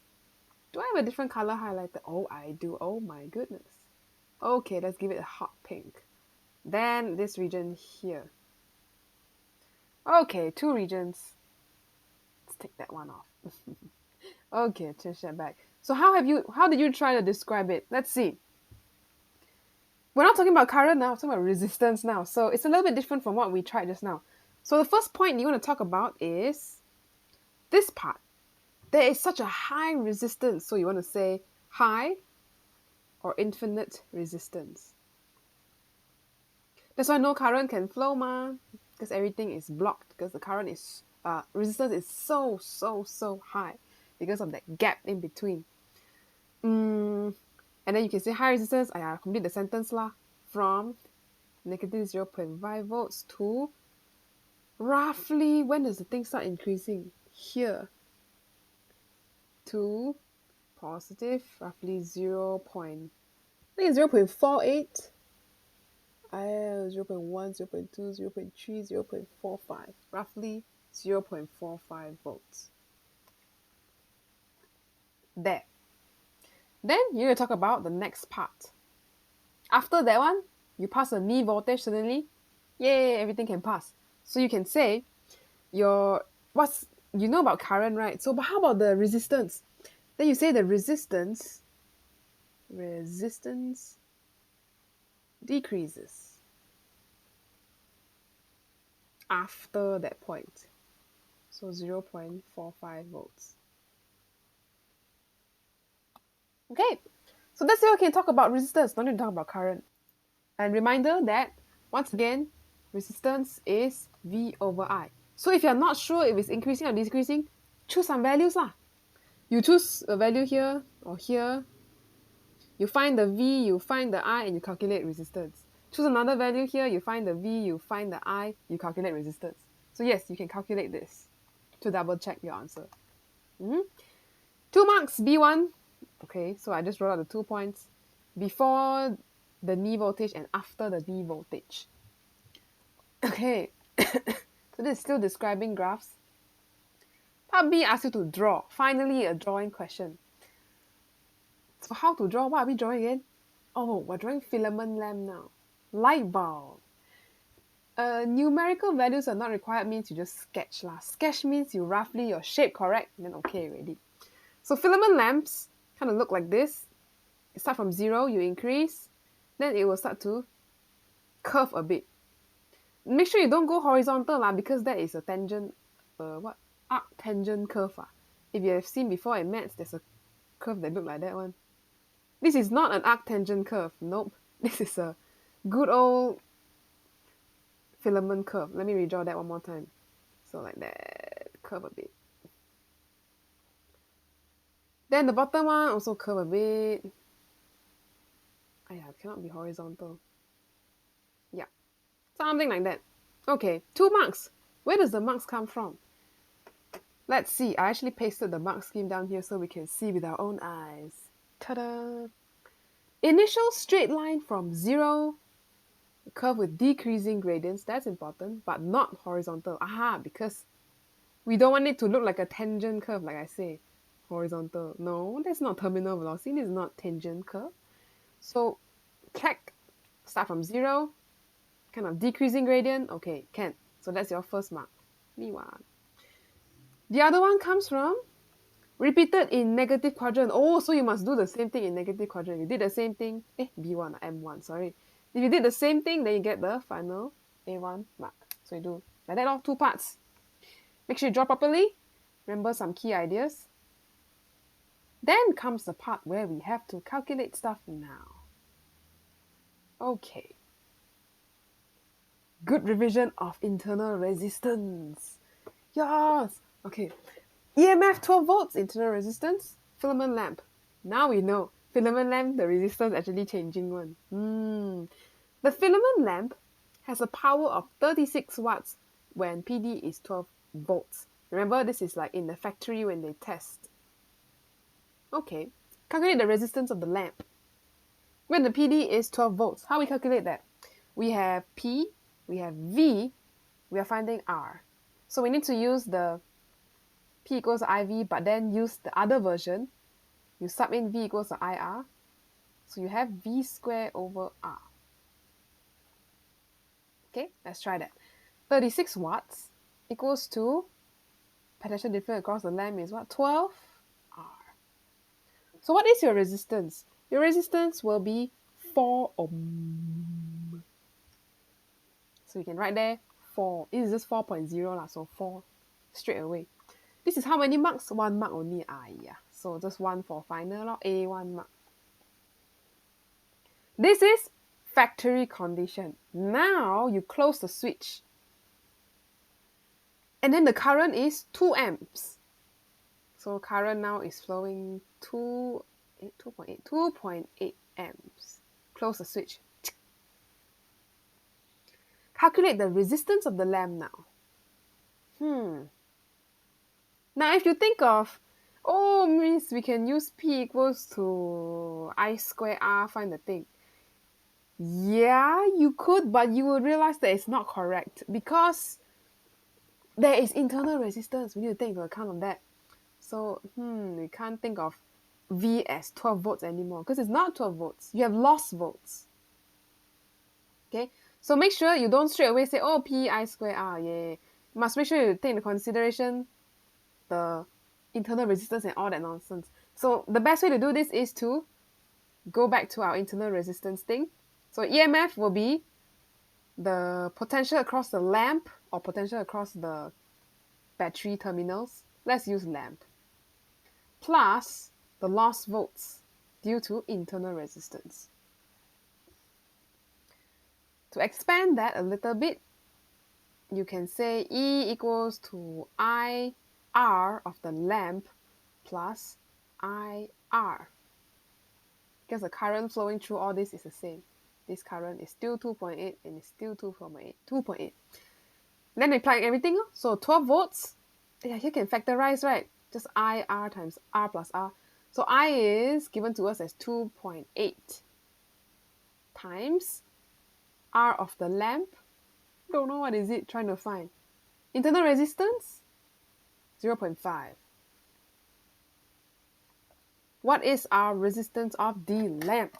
do I have a different color highlighter? Oh, I do. Oh my goodness. Okay, let's give it a hot pink. Then this region here. Okay, 2 regions. Let's take that one off. Okay, change that back. So how did you try to describe it? Let's see. We're not talking about current now, we're talking about resistance now. So it's a little bit different from what we tried just now. So the first point you want to talk about is this part. There is such a high resistance. So you want to say high or infinite resistance. That's why no current can flow, because everything is blocked, because the current is, resistance is so high because of that gap in between. And then you can say high resistance, I complete the sentence lah, from negative 0.5 volts to roughly, when does the thing start increasing? Here. To positive, roughly 0.48. 0.1, 0.2, 0.3, 0.45. Roughly 0.45 volts. There. Then you're going to talk about the next part. After that one, you pass a knee voltage suddenly. Yay, everything can pass. So you can say you know about current, right? So but how about the resistance? Then you say the resistance decreases. after that point. So 0.45 volts. Okay, so that's it. We can talk about resistance, not need to talk about current. And reminder that, once again, resistance is V over I. So if you're not sure if it's increasing or decreasing, choose some values lah. You choose a value here or here. You find the V, you find the I, and you calculate resistance. Choose another value here, you find the V, you find the I, you calculate resistance. So yes, you can calculate this to double check your answer. 2 marks, B1. Okay, so I just wrote out the 2 points. Before the knee voltage and after the knee voltage. Okay, so this is still describing graphs. Part B asks you to draw. Finally, a drawing question. So how to draw? What are we drawing again? Oh, we're drawing filament lamp now. Light bulb. Numerical values are not required means you just sketch lah. Sketch means you roughly your shape correct, then okay already. So filament lamps kind of look like this. You start from 0, you increase, then it will start to curve a bit. Make sure you don't go horizontal lah, because that is a tangent, arc tangent curve. If you have seen before in maths, there's a curve that look like that one. This is not an arc tangent curve. Nope. This is a good old filament curve. Let me redraw that one more time. So like that, curve a bit. Then the bottom one also curve a bit. It cannot be horizontal. Yeah, something like that. Okay, 2 marks. Where does the marks come from? Let's see. I actually pasted the mark scheme down here so we can see with our own eyes. Ta-da! Initial straight line from 0, curve with decreasing gradients. That's important, but not horizontal. Aha, because we don't want it to look like a tangent curve, like I say. Horizontal. No, that's not terminal velocity. This is not tangent curve. So, check. Start from 0. Kind of decreasing gradient. Okay, can. So that's your first mark. B1. The other one comes from repeated in negative quadrant. Oh, so you must do the same thing in negative quadrant. You did the same thing. B1, M1, sorry. If you did the same thing, then you get the final A1 mark. So you do like that, all 2 parts. Make sure you draw properly. Remember some key ideas. Then comes the part where we have to calculate stuff now. Okay. Good revision of internal resistance. Yes. Okay. EMF 12 volts, internal resistance, filament lamp. Now we know. Filament lamp, the resistance actually changing one. The filament lamp has a power of 36 watts when PD is 12 volts. Remember, this is like in the factory when they test. Okay. Calculate the resistance of the lamp. When the PD is 12 volts, how we calculate that? We have P, we have V, we are finding R. So we need to use the P equals to IV, but then use the other version. You sub in V equals to IR. So you have V squared over R. Okay, let's try that. 36 watts equals to potential difference across the lamp is what? 12 R. So what is your resistance? Your resistance will be 4 ohm. So you can write there 4. This is just 4.0 lah, so 4 straight away. This is how many marks? 1 mark only. Yeah. So just 1 for final, A1 mark. This is factory condition. Now you close the switch. And then the current is 2 amps. So current now is flowing 2.8 amps. Close the switch. Calculate the resistance of the lamp now. Now if you think of, means we can use P equals to I square R, find the thing. Yeah, you could, but you will realize that it's not correct because there is internal resistance. We need to take into account of that. So, we can't think of V as 12 volts anymore because it's not 12 volts. You have lost volts. Okay, so make sure you don't straight away say, P I square R. Yeah, you must make sure you take into consideration the internal resistance and all that nonsense. So the best way to do this is to go back to our internal resistance thing. So EMF will be the potential across the lamp or potential across the battery terminals, let's use lamp, plus the lost volts due to internal resistance. To expand that a little bit, you can say E equals to IR of the lamp plus IR. Because the current flowing through all this is the same. This current is still 2.8 and it's still 2.8. Then we plug everything. So 12 volts, yeah, you can factorize, right? Just IR times R plus R. So I is given to us as 2.8 times R of the lamp. Don't know what is it, trying to find. Internal resistance, 0.5. What is our resistance of the lamp?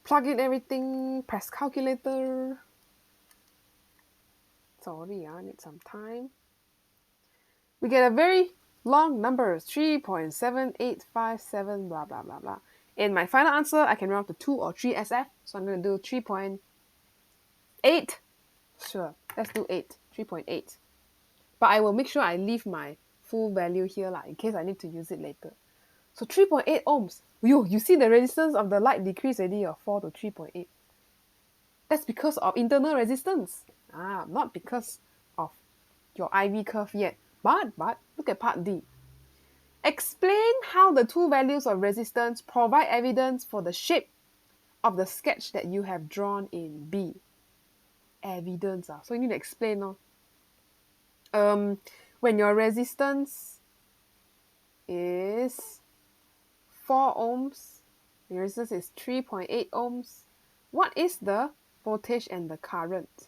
Plug in everything, press calculator. Sorry, I need some time. We get a very long number, 3.7857, blah, blah, blah, blah. In my final answer, I can round to 2 or 3 SF, so I'm going to do 3.8. Sure, let's do 8, 3.8. But I will make sure I leave my full value here in case I need to use it later. So 3.8 ohms. You see the resistance of the light decrease already of 4 to 3.8. That's because of internal resistance. Not because of your IV curve yet. But look at part D. Explain how the two values of resistance provide evidence for the shape of the sketch that you have drawn in B. Evidence. So you need to explain. When your resistance is 4 ohms, your resistance is 3.8 ohms, what is the voltage and the current?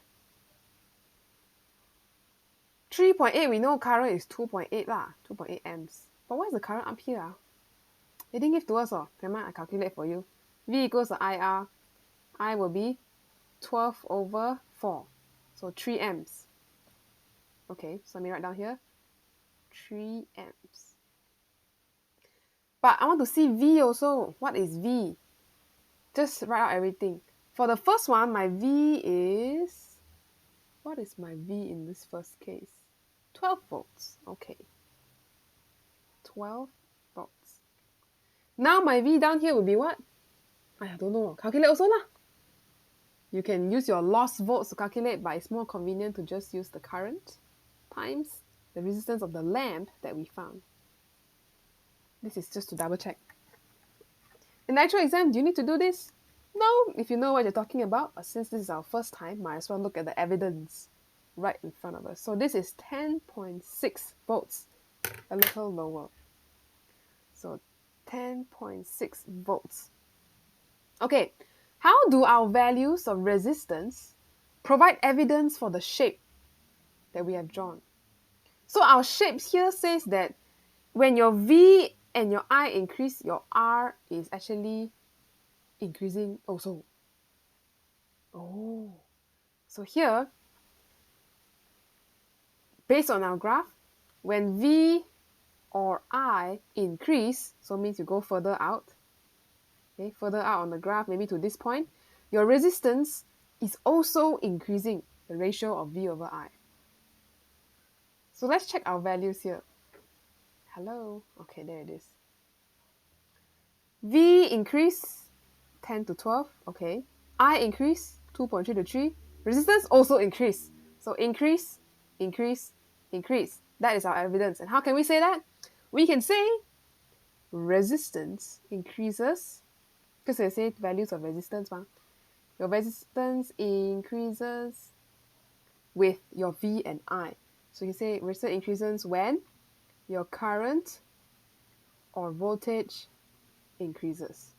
3.8, we know current is 2.8 2.8 amps. But what is the current up here? They didn't give to us. Never mind, I calculate for you. V equals to IR. I will be 12 over 4. So 3 amps. Okay, so let me write down here. 3 amps. But I want to see V also. What is V? Just write out everything. For the first one, my V is... What is my V in this first case? 12 volts. Okay. 12 volts. Now my V down here will be what? I don't know. Calculate also lah. You can use your lost volts to calculate, but it's more convenient to just use the current times the resistance of the lamp that we found. This is just to double check. In the actual exam, do you need to do this? No, if you know what you're talking about, but since this is our first time, might as well look at the evidence right in front of us. So this is 10.6 volts, a little lower. So 10.6 volts. Okay, how do our values of resistance provide evidence for the shape that we have drawn? So our shapes here says that when your V and your I increase, your R is actually increasing also. Oh, so here, based on our graph, when V or I increase, so means you go further out, okay, further out on the graph, maybe to this point, your resistance is also increasing, the ratio of V over I. So let's check our values here. Hello, okay, there it is. V increase 10 to 12, okay. I increase 2.3 to 3. Resistance also increase. So increase, increase, increase. That is our evidence. And how can we say that? We can say resistance increases, because they say values of resistance. Your resistance increases with your V and I. So you say resistance increases when your current or voltage increases.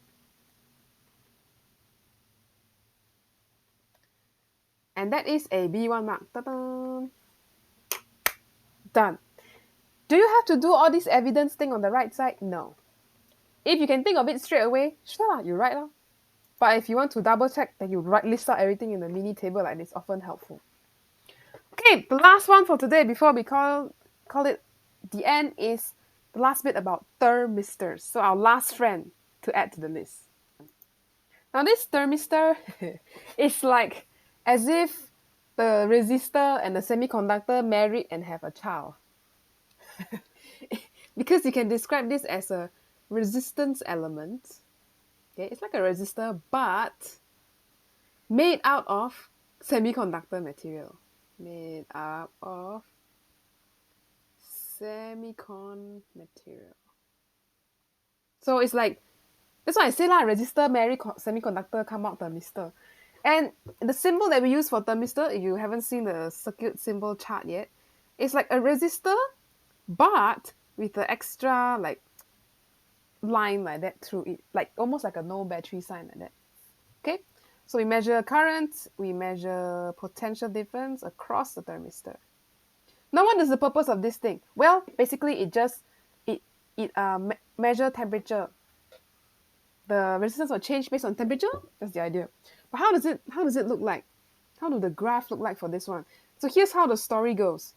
And that is a B1 mark. Ta-da! Done. Do you have to do all this evidence thing on the right side? No. If you can think of it straight away, sure, you write. But if you want to double check, then you list out everything in the mini table, and it's often helpful. Okay, the last one for today before we call it the end is the last bit about thermistors. So our last friend to add to the list. Now this thermistor is like as if the resistor and the semiconductor married and have a child. Because you can describe this as a resistance element. Okay, it's like a resistor, but made out of semiconductor material. Made up of semicon material. So it's like, that's why I say resistor marry semiconductor, come out thermistor. And the symbol that we use for thermistor, if you haven't seen the circuit symbol chart yet, it's like a resistor, but with the extra like line like that through it, like almost like a no battery sign like that. Okay, so we measure current, we measure potential difference across the thermistor. Now, what is the purpose of this thing? Well, basically, it measure temperature. The resistance will change based on temperature. That's the idea. But how does it look like? How do the graph look like for this one? So here's how the story goes.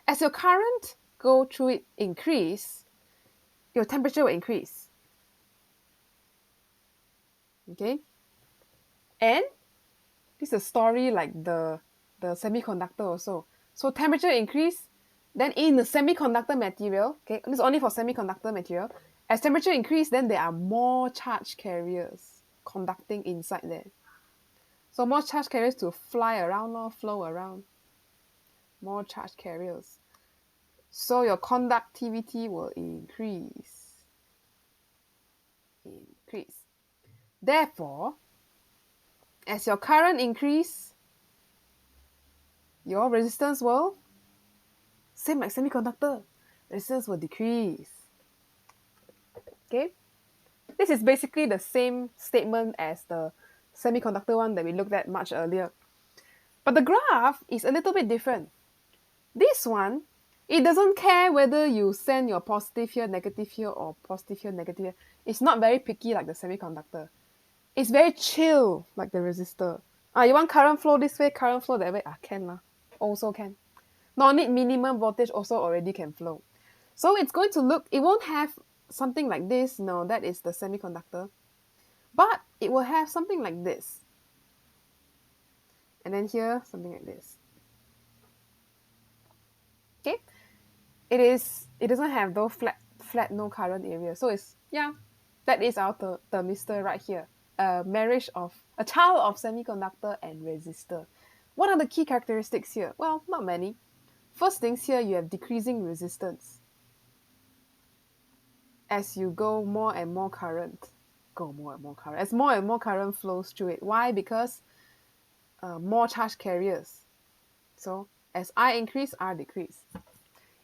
As your current go through it increase, your temperature will increase. Okay? And this is a story like the semiconductor also. So temperature increase, then in the semiconductor material, okay, this is only for semiconductor material. As temperature increase, then there are more charge carriers conducting inside there. So more charge carriers to fly around or flow around. More charge carriers. So your conductivity will increase. Therefore, as your current increase, your resistance will, same like semiconductor, resistance will decrease. Okay? This is basically the same statement as the semiconductor one that we looked at much earlier. But the graph is a little bit different. This one, it doesn't care whether you send your positive here, negative here, or positive here, negative here. It's not very picky like the semiconductor. It's very chill like the resistor. You want current flow this way, current flow that way? Can lah. Also can. No need minimum voltage, also already can flow. So it's going to look, it won't have something like this. No, that is the semiconductor. But it will have something like this. And then here, something like this. Okay? It doesn't have those flat no current area. So it's, yeah, that is our thermistor right here. A child of semiconductor and resistor. What are the key characteristics here? Well, not many. First things here, you have decreasing resistance. As you go more and more current, as more and more current flows through it. Why? Because more charge carriers. So as I increase, R decrease.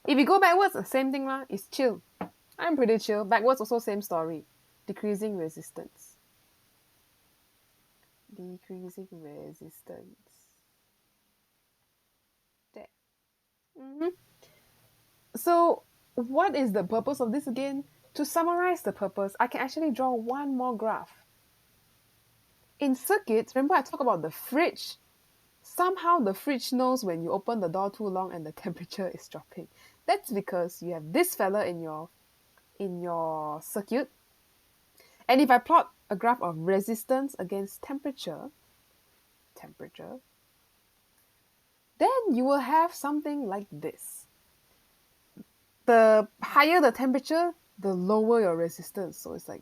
If you go backwards, the same thing lah. It's chill. I'm pretty chill. Backwards also same story. Decreasing resistance. Decreasing resistance. There. So what is the purpose of this again? To summarize the purpose, I can actually draw one more graph. In circuits, remember I talked about the fridge. Somehow the fridge knows when you open the door too long and the temperature is dropping. That's because you have this fella in your circuit. And if I plot a graph of resistance against temperature, then you will have something like this. The higher the temperature, the lower your resistance. So it's like,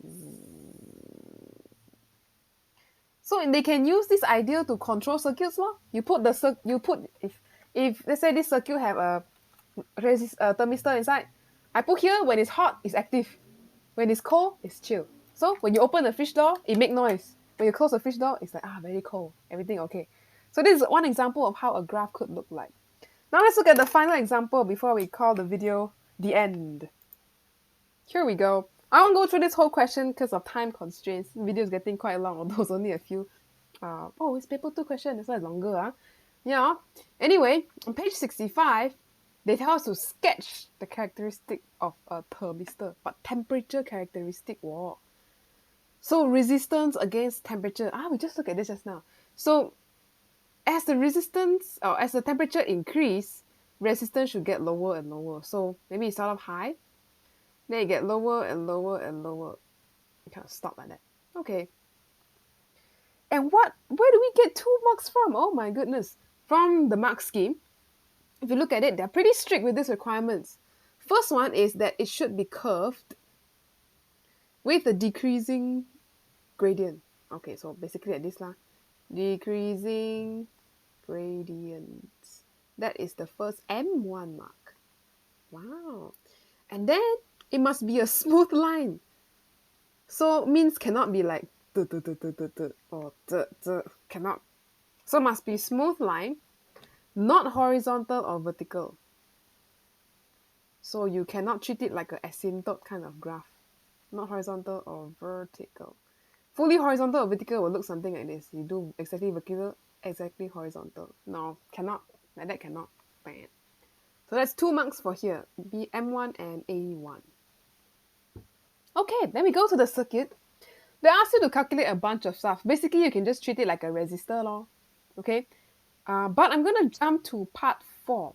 so they can use this idea to control circuits law. If let's say this circuit have a thermistor inside, I put here, when it's hot, it's active. When it's cold, it's chill. So when you open the fridge door, it make noise. When you close the fridge door, it's like, very cold. Everything okay. So this is one example of how a graph could look like. Now let's look at the final example before we call the video the end. Here we go. I won't go through this whole question because of time constraints. The video is getting quite long, although it's only a few. It's paper 2 question, that's why it's longer. Yeah. Anyway, on page 65, they tell us to sketch the characteristic of a thermistor, but temperature characteristic. Wow. So resistance against temperature. We just looked at this just now. So as the resistance or as the temperature increase, resistance should get lower and lower. So maybe it start off high, then it get lower and lower and lower. You kind of stop like that. Okay. And where do we get 2 marks from? Oh my goodness. from the mark scheme, if you look at it, they're pretty strict with these requirements. First one is that it should be curved with a decreasing gradient. Okay, so basically like this lah. Decreasing gradient. That is the first M1 mark. Wow. And then it must be a smooth line. So means cannot be like or cannot. So must be smooth line, not horizontal or vertical. So you cannot treat it like an asymptote kind of graph. Not horizontal or vertical. Fully horizontal or vertical will look something like this. You do exactly vertical, exactly horizontal. No, cannot. Like that cannot. Bam. So that's 2 marks for here. Be M1 and A1. Okay, then we go to the circuit. They ask you to calculate a bunch of stuff. Basically, you can just treat it like a resistor lor. Okay? But I'm going to jump to part 4.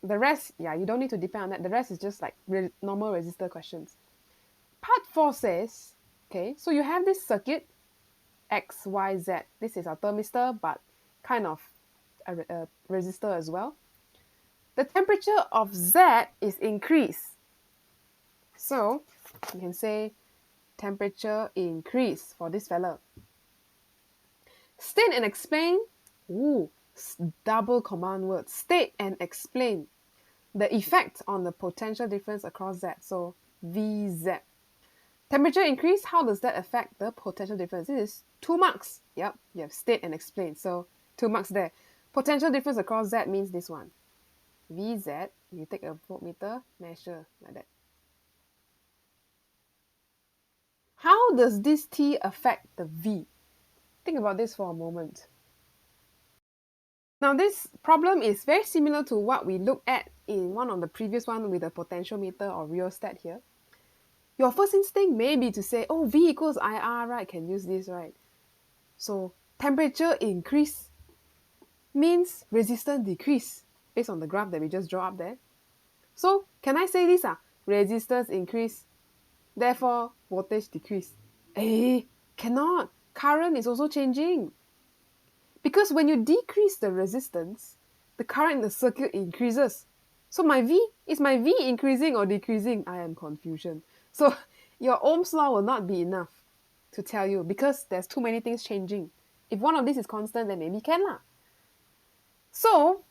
The rest, yeah, you don't need to depend on that. The rest is just like normal resistor questions. Part 4 says, okay, so you have this circuit, X, Y, Z. This is a thermistor, but kind of a resistor as well. The temperature of Z is increased. So you can say temperature increase for this fella. State and explain. Ooh, double command word. State and explain the effect on the potential difference across Z. So VZ. Temperature increase, how does that affect the potential difference? This is 2 marks. Yep, you have state and explain. So 2 marks there. Potential difference across Z means this one. VZ, you take a voltmeter, measure like that. How does this T affect the V? Think about this for a moment. Now this problem is very similar to what we looked at in one of the previous one with the potentiometer or rheostat here. Your first instinct may be to say, oh, V equals IR, right? Can use this, right? So temperature increase means resistance decrease based on the graph that we just draw up there. So can I say this? Resistance increase, therefore voltage decrease. Cannot. Current is also changing. Because when you decrease the resistance, the current in the circuit increases. So is my V increasing or decreasing? I am confusion. So your Ohm's law will not be enough to tell you because there's too many things changing. If one of these is constant, then maybe can lah. So,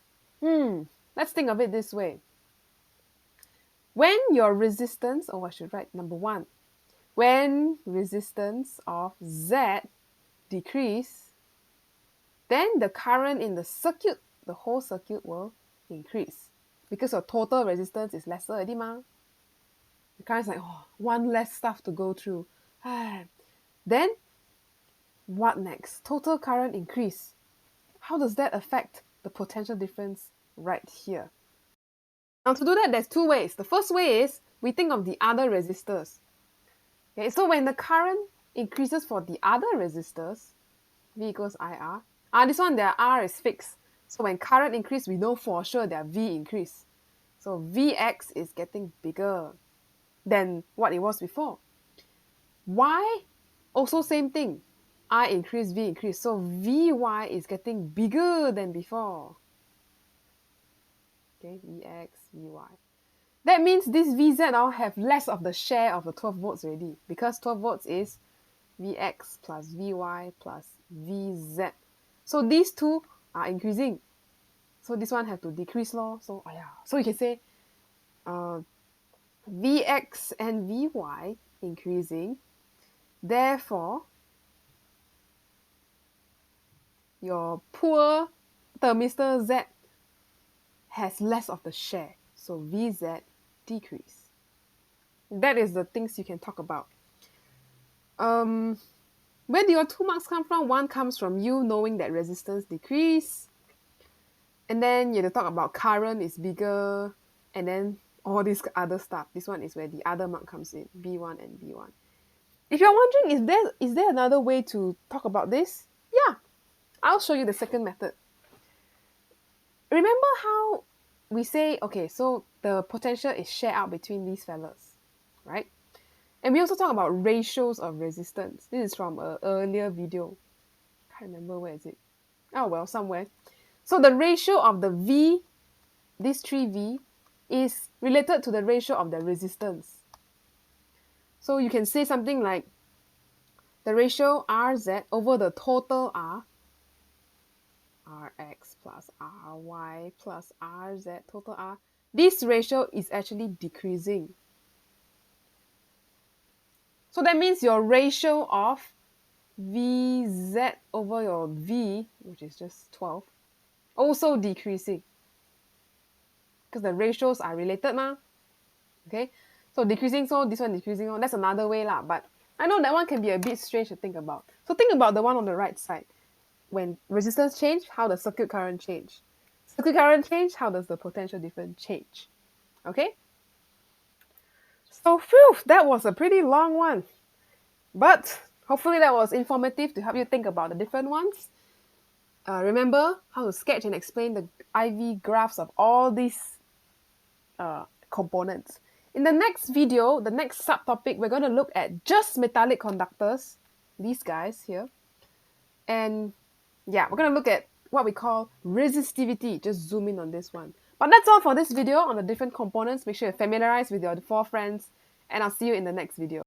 let's think of it this way. When your resistance, I should write number 1. When resistance of Z decrease, then the current in the circuit, the whole circuit will increase. Because your total resistance is lesser already mah. The current's like, one less stuff to go through. Then, what next? Total current increase. How does that affect the potential difference right here? Now to do that, there's 2 ways. The first way is, we think of the other resistors. Okay, so when the current increases for the other resistors, V equals IR. This one, their R is fixed. So when current increase, we know for sure their V increase. So Vx is getting bigger than what it was before. Y, also same thing. I increase, V increase. So Vy is getting bigger than before. Okay, Vx, Vy. That means this Vz now have less of the share of the 12 volts already. Because 12 volts is Vx plus Vy plus Vz. So these 2 are increasing. So this one have to decrease lor. So you can say Vx and Vy increasing. Therefore, your poor thermistor Z has less of the share. So Vz decrease. That is the things you can talk about. Where do your 2 marks come from? 1 comes from you knowing that resistance decrease. And then you have to talk about current is bigger. And then all this other stuff. This one is where the other mark comes in. B1 and B1. If you're wondering, is there another way to talk about this? Yeah, I'll show you the second method. Remember how we say, okay, so the potential is shared out between these fellas, right? And we also talk about ratios of resistance. This is from an earlier video. Can't remember where is it. Oh well, somewhere. So the ratio of the V, these three V, is related to the ratio of the resistance. So you can say something like the ratio RZ over the total R, Rx plus Ry plus Rz total R, this ratio is actually decreasing. So that means your ratio of Vz over your V, which is just 12, also decreasing. Because the ratios are related, ma. Okay? So decreasing, so this one decreasing, oh, that's another way lah. But I know that one can be a bit strange to think about. So think about the one on the right side. When resistance change, how does circuit current change? Circuit current change, how does the potential difference change? Okay? So phew, that was a pretty long one. But hopefully that was informative to help you think about the different ones. Remember how to sketch and explain the IV graphs of all these components. In the next video, the next subtopic, we're going to look at just metallic conductors, these guys here. And yeah, we're going to look at what we call resistivity. Just zoom in on this one. But that's all for this video on the different components. Make sure you familiarize with your four friends, and I'll see you in the next video.